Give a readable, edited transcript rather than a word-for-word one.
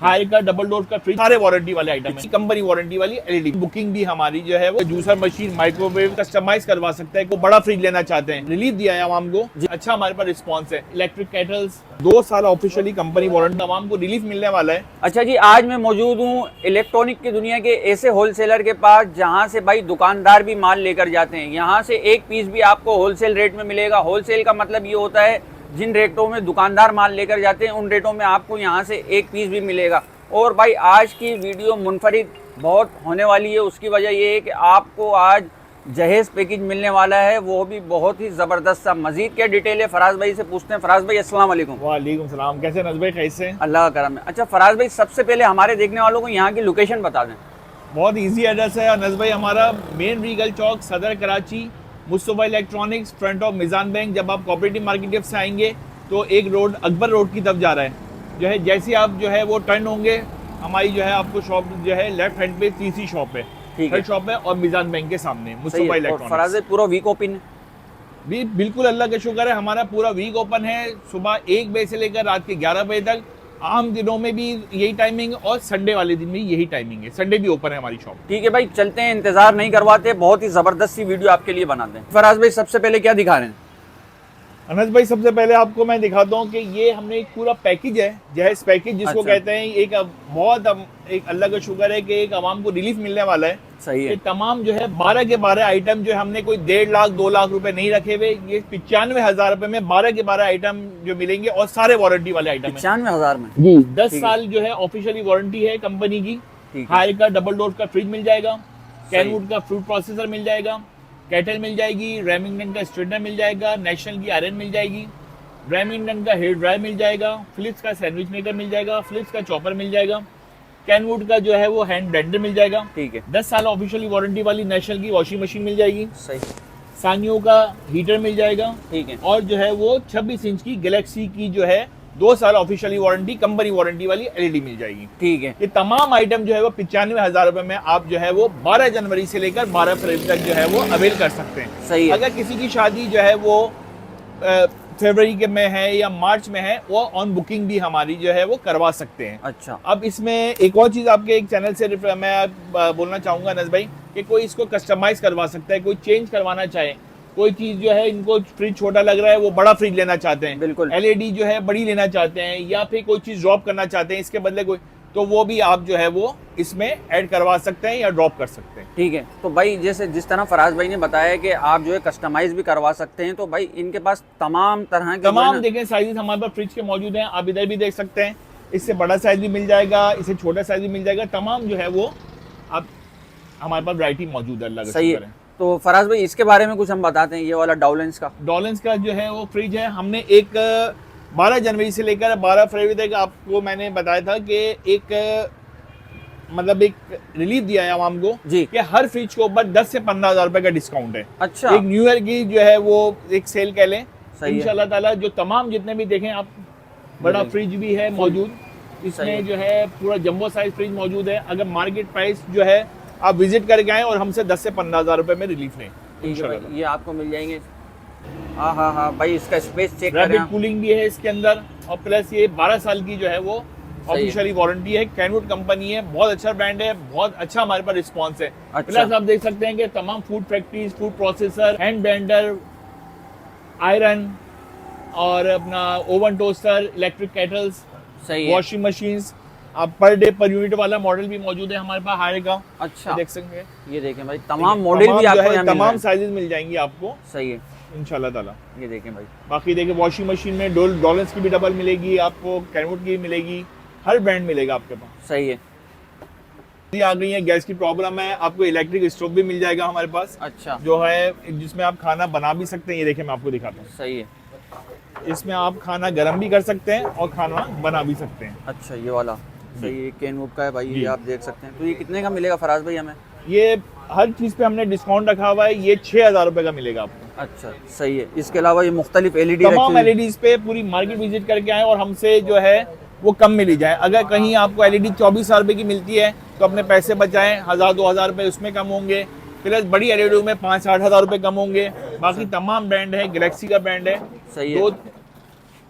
High का double door का fridge, सारे वारंटी वाले आइटम है, कंपनी वारंटी वाली एलईडी। बुकिंग भी हमारी जो है वो जूसर मशीन, माइक्रोवेव कस्टमाइज करवा सकता है। को बड़ा फ्रिज लेना चाहते हैं, रिलीफ दिया है आवाम को, अच्छा हमारे पास रिस्पॉन्स है। इलेक्ट्रिक केटल्स 2 साल ऑफिशियली कंपनी वारंटी, आवाम को रिलीफ मिलने वाला है। अच्छा जी, आज मैं मौजूद हूँ इलेक्ट्रॉनिक की दुनिया के ऐसे होलसेलर के पास जहाँ से भाई दुकानदार भी माल लेकर जाते हैं। यहाँ से एक पीस भी आपको होलसेल रेट में मिलेगा। होलसेल का मतलब ये होता है जिन रेटों में दुकानदार माल लेकर जाते हैं उन रेटों में आपको यहाँ से एक पीस भी मिलेगा। और भाई आज की वीडियो मुनफरिद बहुत होने वाली है, उसकी वजह ये है कि आपको आज जहेज पैकेज मिलने वाला है, वो भी बहुत ही ज़बरदस्त सा। मजीद क्या डिटेल है फराज भाई से पूछते हैं। फराज भाई अस्सलाम वालेकुम। वालेकुम सलाम, कैसे नज़ भाई, कैसे? अल्लाह का करम है। अच्छा फराज भाई, सबसे पहले हमारे देखने वालों को यहाँ की लोकेशन बता दें। बहुत इजी एड्रेस है नज़ भाई, हमारा main Regal Chowk, Saddar Karachi, Mustafa electronics, front of Mizan bank. जब आप कोऑपरेटिव मार्केट से आएंगे तो एक रोड अकबर रोड की तरफ जा रहा है, जो है जैसे आप जो है वो टर्न होंगे, हमारी जो है आपको शॉप जो है लेफ्ट हैंड पे तीसरी शॉप है, थर्ड शॉप है, और मिजान बैंक के सामने मुस्तफा इलेक्ट्रॉनिक्स। फराज भाई पूरा वीक ओपन है? भी बिल्कुल, अल्लाह का शुक्र है, हमारा पूरा वीक ओपन है। सुबह 1 बजे से लेकर रात के 11 बजे तक, आम दिनों में भी यही टाइमिंग और संडे वाले दिन भी यही टाइमिंग है। संडे भी ओपन है हमारी शॉप। ठीक है भाई, चलते हैं, इंतजार नहीं करवाते, बहुत ही जबरदस्त सी वीडियो आपके लिए बनाते हैं। फराज भाई सबसे पहले क्या दिखा रहे हैं? अनस भाई सबसे पहले आपको मैं दिखाता हूँ कि ये हमने एक पूरा पैकेज है, जहेज पैकेज जिसको कहते हैं। एक बहुत एक अल्लाह का शुक्र है कि एक आवाम को रिलीफ मिलने वाला है। सही है। ये तमाम जो है 12 के 12 आइटम जो है, हमने कोई 1.5 लाख 2 लाख रुपए नहीं रखे हुए। ये 95,000 रुपए में 12 के 12 आइटम जो मिलेंगे, और सारे वारंटी वाले आइटम है। 95,000 में जी, 10 साल जो है ऑफिशियली वारंटी है कंपनी की। हाई का डबल डोर का फ्रिज मिल जाएगा, कैनवुड का फ्रूट प्रोसेसर मिल जाएगा, कैटल मिल जाएगी, रेमिंगटन का स्ट्रेटनर मिल जाएगा, नेशनल की आयरन मिल जाएगी, रेमिंगटन का हेयर ड्रायर मिल जाएगा, फिलिप्स का सैंडविच मेकर मिल जाएगा, फिलिप्स का चॉपर मिल जाएगा, कैनवुड का जो है वो हैंड ब्लेंडर मिल जाएगा। ठीक है। 10 साल ऑफिशियली वारंटी वाली नेशनल की वॉशिंग मशीन मिल जाएगी। सही। सानियो का हीटर मिल जाएगा। ठीक है। और जो है वो 26 इंच की गैलेक्सी की जो है 2 साल ऑफिशियली वारंटी कंपनी वारंटी वाली एलईडी मिल जाएगी। ठीक है। ये तमाम आइटम जो है वो 95,000 रुपए में आप जो है वो 12 जनवरी से लेकर 12 फरवरी तक जो है वो अवेल कर सकते हैं। सही है। अगर किसी की शादी जो है वो फरवरी के में है या मार्च में है, वो ऑन बुकिंग भी हमारी जो है वो करवा सकते हैं। अच्छा। अब इसमें एक और चीज़ आपके एक चैनल से मैं बोलना चाहूँगा नज़ भाई, कि कोई इसको कस्टमाइज करवा सकता है, कोई चेंज करवाना चाहे, कोई चीज़ जो है इनको फ्रिज छोटा लग रहा है वो बड़ा फ्रिज लेना चाहते हैं, बिल्कुल एलईडी जो है बड़ी लेना चाहते हैं, या फिर कोई चीज़ ड्रॉप करना चाहते हैं इसके बदले कोई, तो वो भी आप जो है वो इसमें ऐड करवा सकते हैं या ड्रॉप कर सकते हैं। ठीक है। तो भाई जैसे जिस तरह फराज भाई ने बताया कि आप जो है कस्टमाइज भी करवा सकते हैं, तो भाई इनके पास तमाम तरह के देखें साइजेस हमारे पास फ्रिज के मौजूद हैं। आप इधर भी देख सकते हैं, इससे बड़ा साइज भी मिल जाएगा, इससे छोटा साइज भी मिल जाएगा। तमाम जो है वो आप हमारे पास वैरायटी मौजूद है। सही है। तो फराज भाई इसके बारे में कुछ हम बताते हैं। ये वाला डॉलेंस का जो है वो फ्रिज है, हमने एक 12 जनवरी से लेकर 12 फरवरी तक आपको मैंने बताया था कि एक मतलब एक रिलीफ दिया है आवाम को जी, कि हर फ्रिज के ऊपर 10 से 15,000 रुपए का डिस्काउंट है। अच्छा। एक न्यू ईयर की जो है वो एक सेल कह लें इंशाल्लाह ताला। जो तमाम जितने भी देखें आप, बड़ा फ्रिज भी है मौजूद इसमें, जो है पूरा जंबो साइज फ्रिज मौजूद है। अगर मार्केट प्राइस जो है आप विजिट करके आए और हमसे 10 से 15,000 रुपए में रिलीफ लें, इंशाल्लाह ये आपको मिल जाएंगे। हाँ हाँ हाँ भाई, इसका स्पेस चेक करें। रैपिड कूलिंग भी है इसके अंदर, और प्लस ये 12 साल की जो है वो ऑफिशियली वारंटी है। कैनवुड कंपनी है, बहुत अच्छा ब्रांड है, बहुत अच्छा हमारे पास रिस्पांस है। अच्छा। प्लस आप देख सकते हैं कि तमाम food factories, food processor, hand blender, iron और अपना oven toaster, electric kettles, washing machines, आप पर डे पर यूनिट वाला मॉडल भी मौजूद है हमारे पास हाई का। अच्छा। देख सकते हैं, ये देखें भाई, तमाम मॉडल भी आपको यहाँ तमाम साइजेस मिल जाएंगी आपको। सही है इंशाल्लाह ताला। ये देखें भाई, बाकी देखें वॉशिंग मशीन में डॉलेंस की भी डबल मिलेगी आपको, कैनवुड की भी मिलेगी, हर ब्रांड मिलेगा आपके पास। सही है। आ गई है गैस की प्रॉब्लम है, आपको इलेक्ट्रिक स्टोव भी मिल जाएगा हमारे पास। अच्छा। जो है जिसमें आप खाना बना भी सकते हैं। ये देखिए मैं आपको दिखाता हूँ। सही है। इसमें आप खाना गर्म भी कर सकते हैं और खाना बना भी सकते हैं। अच्छा, ये वाला सही है, कैनवुड का है भाई, ये आप देख सकते हैं। तो ये कितने का मिलेगा फराज भाई हमें? ये हर चीज़ पे हमने डिस्काउंट रखा हुआ है, ये 6,000 रुपए का मिलेगा आपको। अच्छा, सही है। इसके अलावा ये मुख्तलिफ एलईडी, तमाम एलईडीज पे पूरी मार्केट विजिट करके आए और हमसे जो है वो कम मिली जाए। अगर कहीं आपको एलईडी 24,000 रुपए की मिलती है तो अपने पैसे बचाएं, 1,000-2,000 रुपए उसमें कम होंगे। प्लस बड़ी एलईडी में 5-8 हज़ार रुपए कम होंगे। बाकी तमाम ब्रांड है, गैलेक्सी का ब्रांड है। सही है।